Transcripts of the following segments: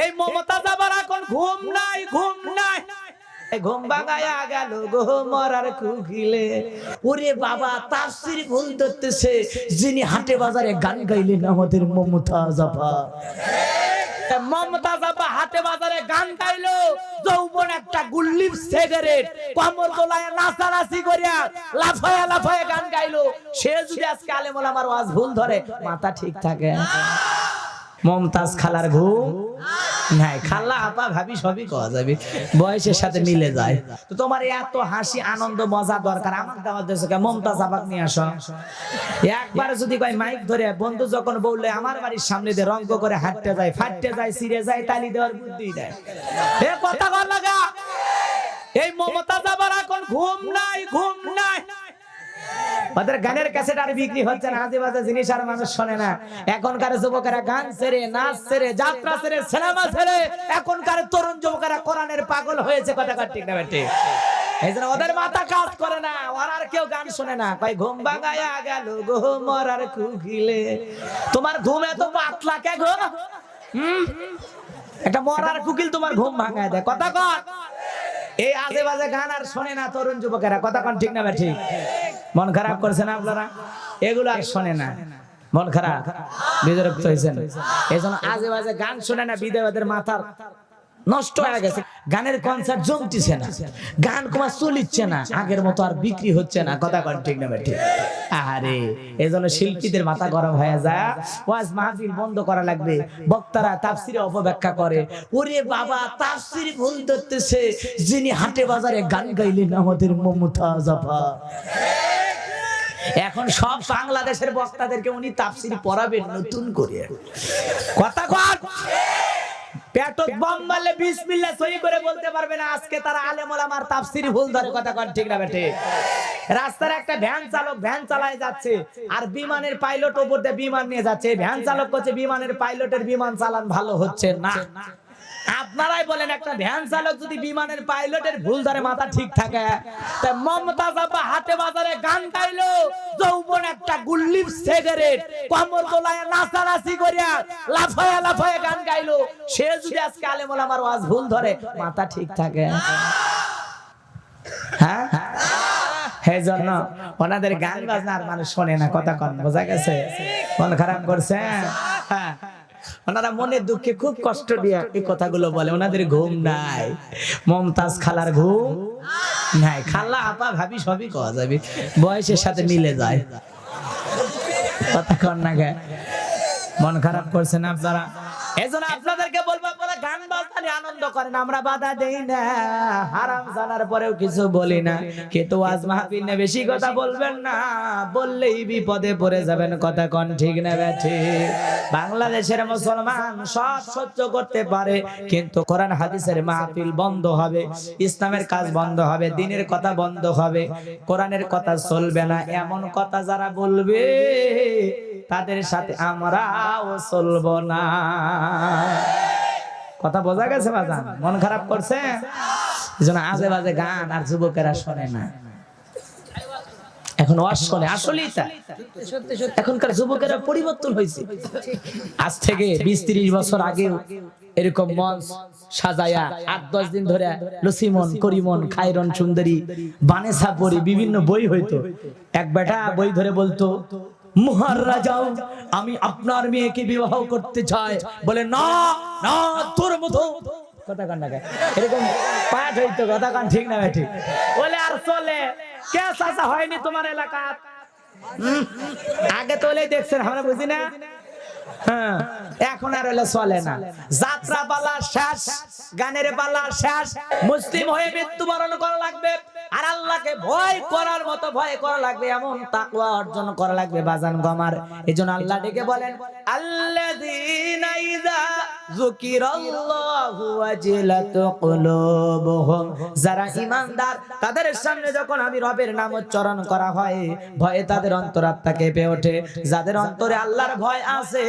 এই মমতাজ আবার এখন ঘুম নাই ঘুম নাই, ঘুম ভাঙায়া গেল গো মরার কুকিলে। ওরে বাবা তাফসীর ভুল ধরতেছে, যিনি হাটে বাজারে গান গাইলেন আমাদের মমতাজ আপা। মমতাজ আপা হাটে বাজারে গান গাইলো, যৌবন একটা গুল্লি সিগারেট কমর দোলায় নাচানাচি করিয়া লাফায়া লাফায়া গান গাইলো। সে যদি আজকে আলেম ওলামার ওয়াজ ভুল ধরে, মাথা ঠিক থাকে? মমতাজ খালার ঘুম নাই, খালা আপা ভাবি সবই কওয়া যাবে, বয়সের সাথে মিলে যায়। তো তোমার এত হাসি আনন্দ মজা দরকার, আমার দাওয়াত দিয়েছো কে? মমতাজ আপাকে নিয়ে আসো। একবার যদি কয় মাইক ধরে বন্ধু যখন বললে আমার বাড়ির সামনে দিয়ে রঙ্গ করে হাঁটতে যায়, ফাটতে যায়, ছিঁড়ে যায়, তালি দেওয়ার বুদ্ধি দেয়। এ কথা বল লাগা, এই মমতাজ আবার এখন ঘুম নাই ঘুম নাই। ওদের গানের ক্যাসেট আর বিক্রি হচ্ছে না, আজে বাজে জিনিস আর মানুষ শোনে না। এখনকার যুবকেরা গান ছেড়ে, নাচ ছেড়ে, যাত্রা ছেড়ে, সিনেমা ছেড়ে, এখনকার তরুণ যুবকেরা কোরআনের পাগল হয়েছে। কথা ঠিক না বেটে? এই জন্য ওদের মাথা কাজ করে না, ওরা আর কেউ গান শোনে না। কই ঘুম ভাঙায়া গেল গো মরার কুকিলে। তোমার ঘুম এত পাতলা কে গো? একটা মরার কুকিল তোমার ঘুম ভাঙায় দেয়। কথা কর, এই আজে বাজে গান আর শোনে না তরুণ যুবকেরা। কথা কন ঠিক না বেঠি? মন খারাপ করছে না আপনারা? এগুলো আর শোনে না, মন খারাপ, বিরক্ত হয়েছেন। এই জন্য আজে বাজে গান শোনে না, বিধবাদের মাথার নষ্ট হয়ে গেছে। গানের কনসার্ট জমতেছে না, গান কুমার চলিচ্ছে না, আগের মতো আর বিক্রি হচ্ছে না। কথা কন ঠিক না বেঠি? আরে এই জন্য শিল্পীদের মাথা গরম হয়ে যায়, ওয়াজ মাহফিল বন্ধ করা লাগবে। বক্তারা তাফসীরে অপব্যাখ্যা করে। ওরে বাবা তাফসীর ভুল ধরতেছে, যিনি হাটে বাজারে গান গাইলেন আমাদের মমতাজ আপা। এখন সব বাংলাদেশের বক্তাদেরকে উনি তাফসীর পড়াবেন নতুন করে। কথা কন, পেটত বম মারলে বিসমিল্লাহ সহি করে বলতে পারবে না। আজকে তারা আলেম ওলামার তাফসীর ভুল ধরে। কথা কন ঠিক না বেটে? রাস্তার একটা ভ্যান চালক ভ্যান চালায় যাচ্ছে, আর বিমানের পাইলট উপর দিয়ে বিমান নিয়ে যাচ্ছে। ভ্যান চালক করছে বিমানের পাইলটের বিমান চালান ভালো হচ্ছে না। আপনারাই বলেন, একটা ভ্যান চালক যদি বিমানের পাইলটের ভুল ধরে, মাথা ঠিক থাকে? তাই মমতাজ আপা হাটে বাজারে গান গাইলো, যৌবন একটা গুল্লি সিগারেট কমর দোলায় নাচানাচি করিয়া লাফায়া লাফায়া গান গাইলো। সে যদি আজকে আলেম ওলামার ওয়াজ ভুল ধরে, মাথা ঠিক থাকে? হ্যাঁ, এই জন্য ওনাদের গান বাজনা আর মানুষ শোনে না। কথা কন, বোঝা গেছে? মন খারাপ করছে? হ্যাঁ, ওনারা মনের দুঃখে খুব কষ্ট দিয়ে এই কথাগুলো বলে। ওনাদের ঘুম নাই, মমতাজ খালার ঘুম নাই। খালা আপা ভাবি সবই কওয়া যাবে, বয়সের সাথে মিলে যায়। কথা কন না গে? মন খারাপ করছেন আপনারা? এজন্য আপনাদেরকে বলবো, আপনারা গান বাজনা নিয়ে আনন্দ করেন, আমরা বাধা দেই না। হারাম জানার পরেও কিছু বলি না, কিন্তু ওয়াজ মাহফিল নিয়ে বেশি কথা বলবেন না, বললেই বিপদে পড়ে যাবেন। কথা কন ঠিক না বেঠি? বাংলাদেশের মুসলমান সব সহ্য করতে পারে, কিন্তু কোরআন হাদিসের মাহফিল বন্ধ হবে, ইসলামের কাজ বন্ধ হবে, দ্বীনের কথা বন্ধ হবে, কোরআনের কথা চলবে না। এমন কথা যারা বলবে তাদের সাথে আমরাও চলবো না। কথা বোঝা গেছে বাজান? মন খারাপ করছে? এজন্য আজে বাজে গান আর যুবকেরা শোনে না, এখন ওয়াজ শোনে। আসলেই তাই, এখনকার যুবকেরা পরিবর্তন হয়েছে। আজ থেকে 20-30 বছর আগেও এরকম মঞ্চ সাজায়া 8-10 দিন ধরে লসিমন, করিমন, খায়রন সুন্দরী, বানেসা পড়ি বিভিন্ন বই হইতো। এক বেটা বই ধরে বলতো, মুহাররা যাও, আমি আপনার মেয়েকে বিবাহ করতে চাই। বলে না না, তোর মতো। কথা কান না, এরকম পাঠ হইতো। কথা কান ঠিক না ঠিক? বলে আর চলে কে চাচা হয়নি তোমার এলাকা? আগে তোলেই দেখছেন, আমরা বুঝি না। হ্যাঁ, এখন আর হলে চলে না। যাত্রা পালা শেষ, গানের পালা শেষ। মুসলিম হয়ে মৃত্যুবরণ করা লাগবে, আর আল্লাহকে ভয় করার মতো ভয় করা লাগবে, এমন তাকওয়া অর্জন করা লাগবে বাজান গমার। এজন্য আল্লাহ ডেকে বলেন, আল্লাযীনা ইযা যুকিরাল্লাহু ওয়াজিলাত কুলুবুহুম। যারা ঈমানদার, তাদের সামনে যখন আমি রবের নাম উচ্চারণ করা হয়, ভয়ে তাদের অন্তরাত্মা কেঁপে ওঠে। যাদের অন্তরে আল্লাহর ভয় আছে,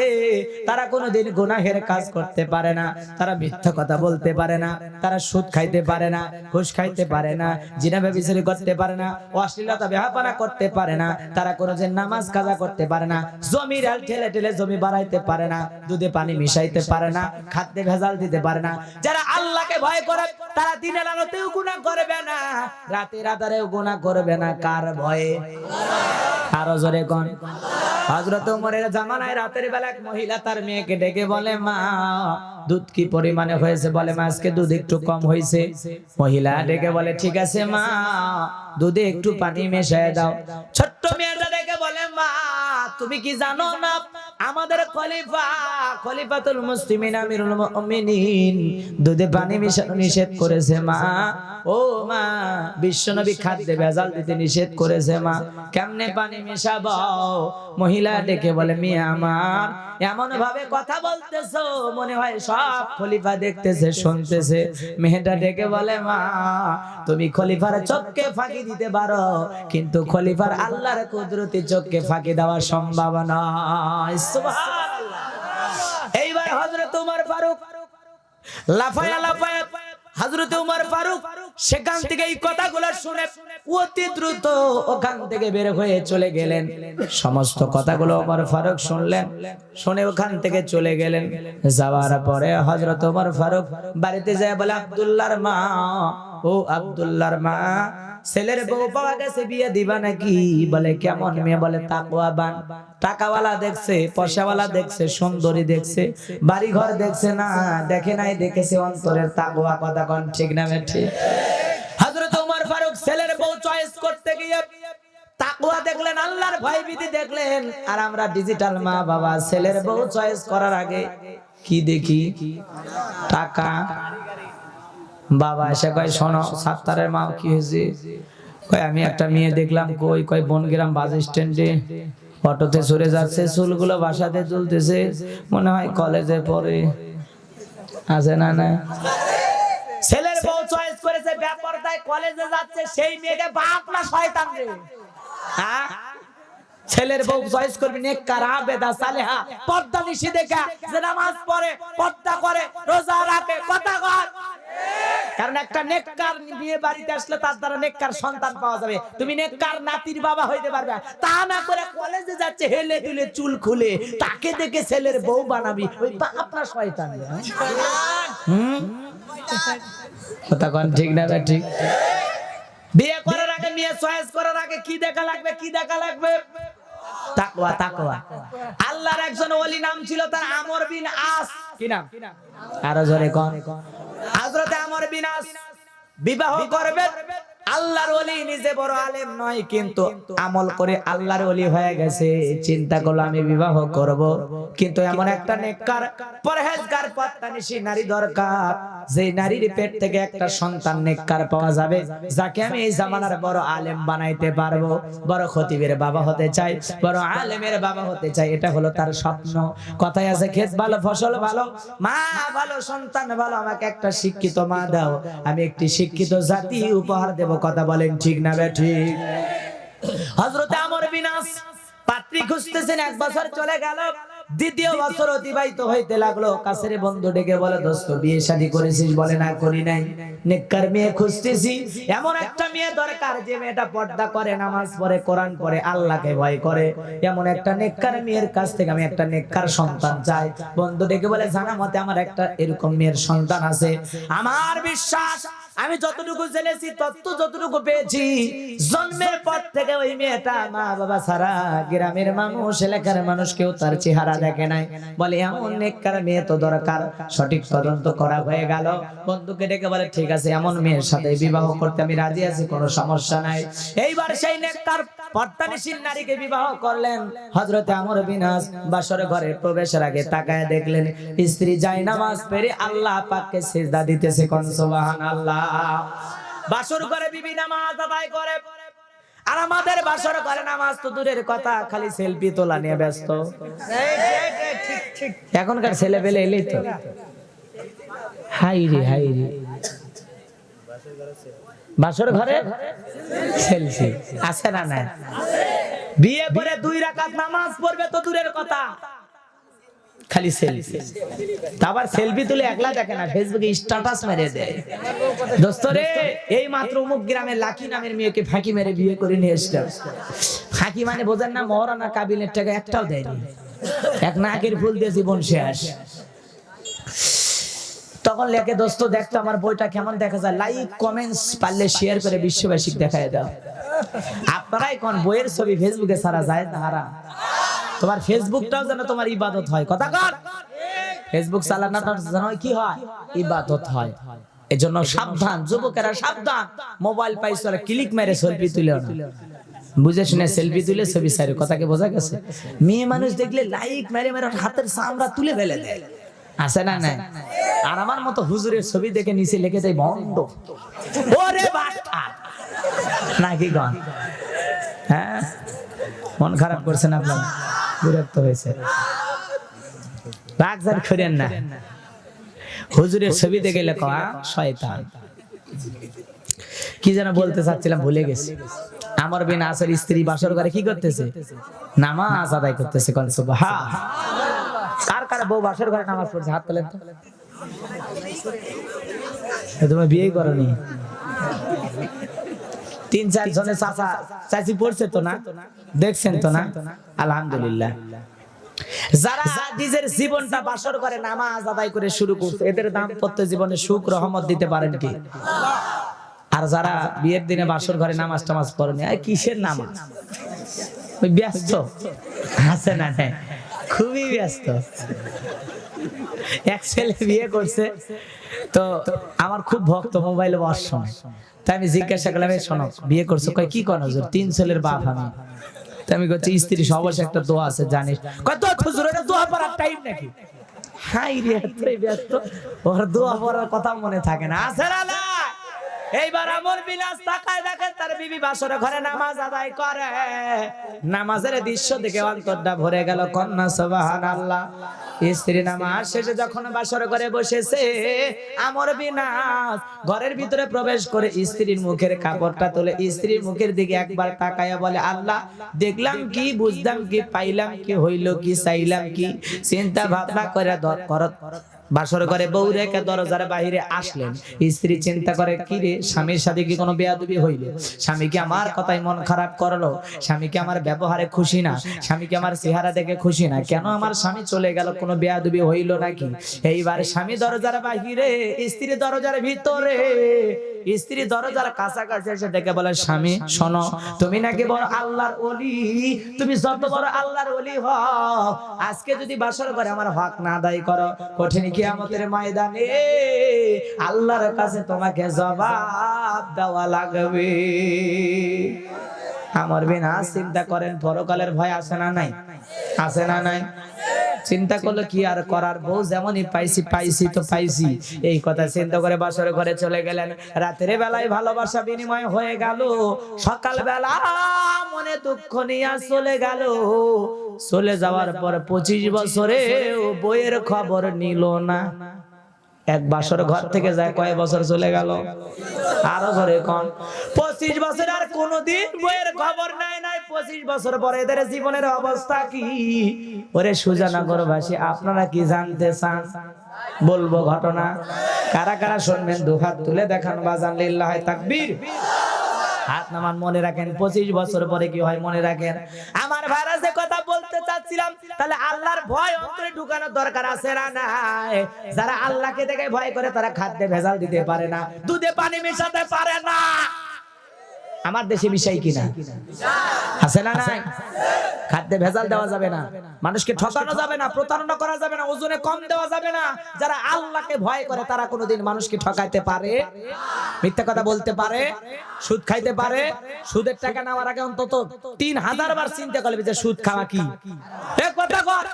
তারা কোনোদিন গুনাহের কাজ করতে পারে না, তারা মিথ্যা কথা বলতে পারে না, তারা সুদ খাইতে পারে না, ঘুষ খাইতে পারে না, জিনা বিচারি করতে পারে না, অশ্লীলতা বেহাপানা করতে পারে না, তারা কোনোদিন নামাজ কাজা করতে পারে না, জমির আল ঠেলে ঠেলে জমি বাড়াইতে পারে না, দুধে পানি মিশাইতে পারে না, খাদ্যে ভেজাল দিতে পারে না। যারা আল্লাহকে ভয় করে তারা দিনের আলোতেও গুনাহ করবে না, রাতের আধারেও গুনাহ করবে না। কার ভয়ে? আরো জোরে কোন? হযরত ওমরের জামানায় রাতের বেলা এক মহিলা তার মেয়েকে ডেকে বলে, মা দুধ কি পরিমাণে হয়েছে? বলে, মা আজকে দুধ একটু কম হয়েছে। মহিলা ডেকে বলে, ঠিক আছে মা, দুধে একটু পানি মিশিয়ে দাও। ছোট্ট মেয়েটা ডেকে বলে, মা তুমি কি জানো না আমাদের খলিফাতুল মুসলিমিন আমিরুল মুমিনিন দুধে পানি মিশানো নিষেধ করেছে মা। ও মা, বিশ্বনবী খাদ্যে ভেজাল দিতে নিষেধ করেছে মা, কেমনে পানি মেশাবো? মহিলা ডেকে বলে, মিয়া আমার এমন ভাবে কথা বলতেছো মনে হয় সব খলিফা দেখতেছে শুনতেছে। মেয়েটা ডেকে বলে, মা তুমি খলিফার চোখকে ফাঁকি দিতে পারো, কিন্তু খলিফার আল্লাহর কুদরতি চোখকে ফাঁকি দেওয়া সম্ভব নয়। সুবহানাল্লাহ। এইবার হযরত ওমর ফারুক লাফায়া লাফায়া হযরত ওমর ফারুক সেখান থেকে এই কথাগুলো শুনে অতি দ্রুত ওখান থেকে বের হয়ে চলে গেলেন। সমস্ত কথাগুলো ওমর ফারুক শুনলেন, শুনে ওখান থেকে চলে গেলেন। যাওয়ার পরে হযরত ওমর ফারুক বাড়িতে যায় বলে, আব্দুল্লাহর মা, ও আব্দুল্লাহর মা, ছেলের বউ পাওয়া গেছে, বিয়ে দিবা নাকি? বলে, কেমন মেয়ে? বলে, তাকওয়াবান, টাকাওয়ালা দেখছে, পয়সাওয়ালা দেখছে, সুন্দরী দেখছে, বাড়ি ঘর দেখছে না, দেখে নাই, দেখেছে অন্তরের তাকওয়া। কথা কোন ঠিক না ঠিক? হযরত ওমর ফারুক ছেলের বউ চয়েস করতে গিয়ে তাকওয়া দেখলেন, আল্লাহর ভয়ভীতি দেখলেন। আর আমরা ডিজিটাল মা বাবা ছেলের বউ চয়েস করার আগে কি দেখি? টাকা। বাবা এসে কয়, শোনো সাত্তারের মা কি হয়েছে? কয়, আমি একটা মেয়ে দেখলাম। কই? কয়, বনগ্রাম বাস স্ট্যান্ডে অটোতে চড়ে যাচ্ছে, চুলগুলো বাসাতে তুলতেছে, মনে হয় কলেজে পড়ে। আছে না? না, ছেলের বউ চয়েস করেছে, বেপরদায় কলেজে যাচ্ছে, সেই মেয়েকে বাপ না শয়তান রে? হ্যাঁ, ছেলের বউ চয়েস করবি নেককার, আবেদা, সালেহা, পর্দা নিশি দেখা, যে নামাজ পড়ে, পর্দা করে, রোজা রাখে। কথা কর। কারণ একটা নেককার বিয়ে বাড়িতে আসলে তার দ্বারা নেককার সন্তান পাওয়া যাবে। তুমি নেককার নাতির বাবা হইতে পারবে, তা না করে কলেজে যাচ্ছে হেলে দুলে চুল খুলে, তাকে দেখে ছেলের বউ বানাবি, ওই বাপ না শয়তান। কথা কোন ঠিক না ঠিক? বিয়ে করার আগে, মেয়ে চয়েস করার আগে কি দেখা লাগবে? কি দেখা লাগবে? তাকওয়া। তাকওয়া। আল্লাহর একজন ওলি নাম ছিল তার আমর বিন আস। কি নাম? আরো জোরে কোন? হযরত আমর বিন আস বিবাহ করবে। আল্লাহর ওলি, নিজে বড় আলেম নয়, কিন্তু আমল করে আল্লাহর ওলি হয়ে গেছে। চিন্তা করলো আমি বিবাহ করব, কিন্তু এমন একটা নেককার, পরহেজগার, পর্দানিশী নারী দরকার, যে নারীর পেট থেকে একটা সন্তান নেককার পাওয়া যাবে, যাকে আমি এই জামানার বড় আলেম বানাইতে পারবো। বড় খতিবের বাবা হতে চাই, বড় আলেমের বাবা হতে চাই, এটা হলো তার স্বপ্ন। কথায় আছে, ক্ষেত ভালো ফসল ভালো, মা ভালো সন্তান ভালো, আমাকে একটা শিক্ষিত মা দাও, আমি একটি শিক্ষিত জাতি উপহার দেব। কথা বলেন ঠিক না ঠিক? হযরত আমর বিন আস পাত্রী খুঁজতেছেন, 1 বছর চলে গেল, দ্বিতীয় বছর অতিবাহিত হইতে লাগলো। কাছের বন্ধু ডেকে বলে, দোস্ত বিয়ে শাদী করেছিস? বলে, না করি নাই। নেককার মেয়ে খুঁজতেছি, এমন একটা মেয়ে দরকার যে মেয়েটা পর্দা করে, নামাজ পড়ে, কোরআন পড়ে, আল্লাহকে ভয় করে। এমন একটা নেককার মেয়ের কাছ থেকে আমি একটা নেককার সন্তান চাই। বন্ধু ডেকে বলে, জানা মতে আমার একটা এরকম মেয়ের সন্তান আছে। আমার বিশ্বাস, আমি যতটুকু জেনেছি, যতটুকু পেয়েছি, জন্মের পর থেকে ওই মেয়েটা মা বাবা ছাড়া গ্রামের মানুষ, এলাকার মানুষ কেউ তার চেহারা দেখে নাই। বলে, এমন নেককার মেয়ে তো দরকার। সঠিক তদন্ত করা হয়ে গেল। বন্ধুকে ডেকে বলে, ঠিক আছে, এমন মেয়ের সাথে বিবাহ করতে আমি রাজি আছি, কোনো সমস্যা নাই। এইবার সেই নেককার পর্দানিশীল নারীকে বিবাহ করলেন। হযরত আমর বিন আস বাসর ঘরে প্রবেশের আগে তাকায় দেখলেন স্ত্রী জায়নামাজ পড়ে আল্লাহ পাককে সিজদা দিতেছে। কোন সুবহানাল্লাহ। বাসর ঘরে বিবি নামাজ আদায় করে, আর আমাদের বাসর ঘরে নামাজ তো দূরের কথা, খালি সেলফি তোলা নিয়ে ব্যস্ত। এখনকার ছেলে পেলে এলেই তো হাইরে হাইরে, বাসর ঘরে সেলফি আছে না? না, বিয়ে করে 2 রাকাত নামাজ পড়বে তো দূরের কথা, খালি সেলফি, আবার সেলফি তুলে একলা দেখে না, ফেসবুকে স্ট্যাটাস মেরে দেয়। দোস্ত রে, এই মাত্র অমুক গ্রামে লাকি নামের মেয়েকে ফাঁকি মেরে বিয়ে করে নিয়ে এসলাম। ফাঁকি মানে বোঝেন না, মহারানা কাবিলের টাকা একটাও দেয়নি, এক নাকের ফুল দিয়ে জীবন শেষ। তখন লেখে, দোস্ত দেখতো আমার বইটা কেমন দেখা যায়, লাইক কমেন্টস পারলে শেয়ার করে বিশ্ববাসীকে দেখায় দাও। আপনারাই কোন বইয়ের ছবি ফেসবুকে ছাড়া যায় না হারাম। তোমার ফেসবুকটাও যেন তোমার ইবাদত হয়, কথা কর। ফেসবুক চালানোটা যেন কি হয়, ইবাদত হয়। এজন্য সাবধান যুবকেরা, সাবধান। মোবাইল পাইছো আর ক্লিক মেরে সেলফি তুলে না, বুঝে শুনে সেলফি তুলে ছবি ছাড়ে, কথাকে বোঝা গেছে? মেয়ে মানুষ দেখলে লাইক মেরে মেরে হাতের চামড়া তুলে ফেলে দেয়, আছে না নাই? আর আমার মতো হুজুরের ছবি দেখে নিচে লিখে দেয় ভণ্ড। ওরে বাটা নাকি গান? হ্যাঁ, মন খারাপ করছেন আপনারা, বিরক্ত হয়েছে, রাগ জাগ করেন না। হুজুরের ছবি দেখে লেখা শয়তান। কি যেন বলতে চাচ্ছিলাম, ভুলে গেছি। আমার বিন আসর স্ত্রী বাসর ঘরে কি করতেছে? নামাজ আদায় করতেছে। কোন সুবহান। কার কার বউ বাসর ঘরে নামাজ পড়ছে? হাত তোলেন তো। তুমি বিয়ে করনি? 3-4 জনের চাচা চাচি পড়ছে তো না? দেখছেন তো না? আলহামদুলিল্লাহ। যারা নিজের জীবনটা বাসর করে নামাজ আদায় করে শুরু করছে, এদের দাম্পত্য জীবনে সুখ রহমত দিতে পারেন কি? আর যারা বিয়ের দিনে বাসর ঘরে নামাজ টামাজ পড়েনি, কিসের নামাজ? ওই ব্যস্ত আছে না? খুবই ব্যস্ত। এক ছেলে বিয়ে করছে তো আমার খুব ভক্ত, মোবাইলে বস শোনে। তাই আমি জিজ্ঞাসা করলাম, শোনো বিয়ে করছো? কয় কি কোন হুজুর? 3 ছেলের বাপ আমি। তাই আমি বলছি স্ত্রী সবার একটা দোয়া আছে জানিস? কয় তো হুজুর এটা দোয়া পড়ার টাইম নাকি? হাই রে, এতই ব্যস্ত ওর দোয়া পড়ার কথা মনে থাকে না, আছে না? এইবার আমর বিলাস তাকায় দেখে তার বিবি বাসর ঘরে নামাজ আদায় করে। নামাজের দৃশ্য দেখে অন্তরটা ভরে গেল, কন্যা সুবহানাল্লাহ। স্ত্রী নামাজ শেষে যখন বাসর ঘরে বসেছে, আমর বিলাস ঘরের ভিতরে প্রবেশ করে স্ত্রীর মুখের কাপড়টা তুলে স্ত্রীর মুখের দিকে একবার তাকায়া বলে, আল্লাহ দেখলাম কি, বুঝলাম কি, পাইলাম কি, হইল কি, চাইলাম কি, চিন্তা ভাবনা করে বাসর ঘরে বউ রেখে দরজার বাইরে আসলেন। স্ত্রী চিন্তা করে, কি রে, স্বামীর সাথে কি কোনো বেয়াদবি হইল? স্বামী কি আমার কথায় মন খারাপ করলো? স্বামী কি আমার ব্যবহারে খুশি না? স্বামী কি আমার চেহারা দেখে খুশি না? কেন আমার স্বামী চলে গেল? কোনো বেয়াদবি হইল নাকি? এইবার স্বামী দরজার বাইরে, স্ত্রী দরজার ভিতরে। স্ত্রী দরজার কাছাকাছি এসে ডেকে বলে, স্বামী শোনো, তুমি নাকি বড় আল্লাহর ওলি, তুমি যত বড় আল্লাহর ওলি হও, আজকে যদি বাসর করে আমার হক না আদায় করো, কঠিন কিয়ামতের ময়দানে আল্লাহর কাছে তোমাকে জবাব দেওয়া লাগবে। আমার বিনা চিন্তা করেন, পরকালের ভয় আছে না নাই? আছে না নাই? চিন্তা করলে কি আর করার, বউ যেমনই পাইছি তো পাইছি, এই কথা চিন্তা করে বাসর ঘরে চলে গেলেন। রাতের বেলায় ভালোবাসা বিনিময় হয়ে গেল, সকাল বেলা মনে দুঃখ নিয়ে চলে গেল। চলে যাওয়ার পর 25 বছরে বইয়ের খবর নিল না। এক বাসর ঘর থেকে যায় কয় বছর চলে গেল? আরো ধরে কোন 25 বছর আর কোনদিন বইয়ের খবর নাই। 25 বছর পরে এদের জীবনের অবস্থা কি? ওরে সুজানগরবাসী, আপনারা কি জানতে চান? বলবো ঘটনা। কারা কারা শুনবেন দুহাত তুলে দেখান বাজান, লিল্লাহি তাকবীর। হাত নামান, মনে রাখেন 25 বছর পরে কি হয় মনে রাখেন। আমার ভাইরা যে কথা বলতে চাচ্ছিলাম, তাহলে আল্লাহর ভয় অন্তরে ঢুকানোর দরকার আছে না নাই? যারা আল্লাহকে দেখে ভয় করে তারা খাদ্যে ভেজাল দিতে পারে না, দুধে পানি মেশাতে পারে না। আমার দেশে মিশাই কিনা? আছে না নাই? খাদ্যে ভেজাল দেওয়া যাবে না, মানুষকে ঠকানো যাবে না, প্রতারণা করা যাবে না, ওজনে কম দেওয়া যাবে না। যারা আল্লাহকে ভয় করে তারা কোনোদিন মানুষকে ঠকাইতে পারে, মিথ্যা কথা বলতে পারে, সুদ খাইতে পারে। সুদের টাকা নেওয়ার আগে অন্তত 3000 বার চিন্তা করবে যে সুদ খাওয়া কি। এক কথা কর,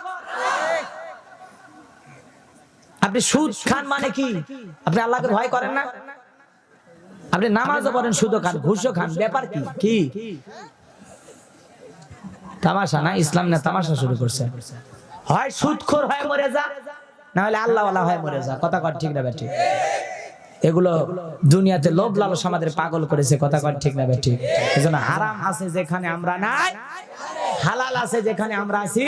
আপনি সুদ খান মানে কি? আপনি আল্লাহকে ভয় করেন না? আপনি নামাজও পড়েন, সুদও খান, ঘুষও খান, ব্যাপার কি? কি তামাশা না? ইসলাম না তামাশা শুরু করছে। হয় সুদখোর হয়ে মরে যা, না হলে আল্লাহওয়ালা হয়ে মরে যা। কথা কর ঠিক না ঠিক? এগুলো দুনিয়াতে লোভ লালসা আমাদের পাগল করেছে। কথা কর ঠিক না ঠিক? এজন্য হারাম আছে যেখানে আমরা নাই, হালাল আছে যেখানে আমরা আছি।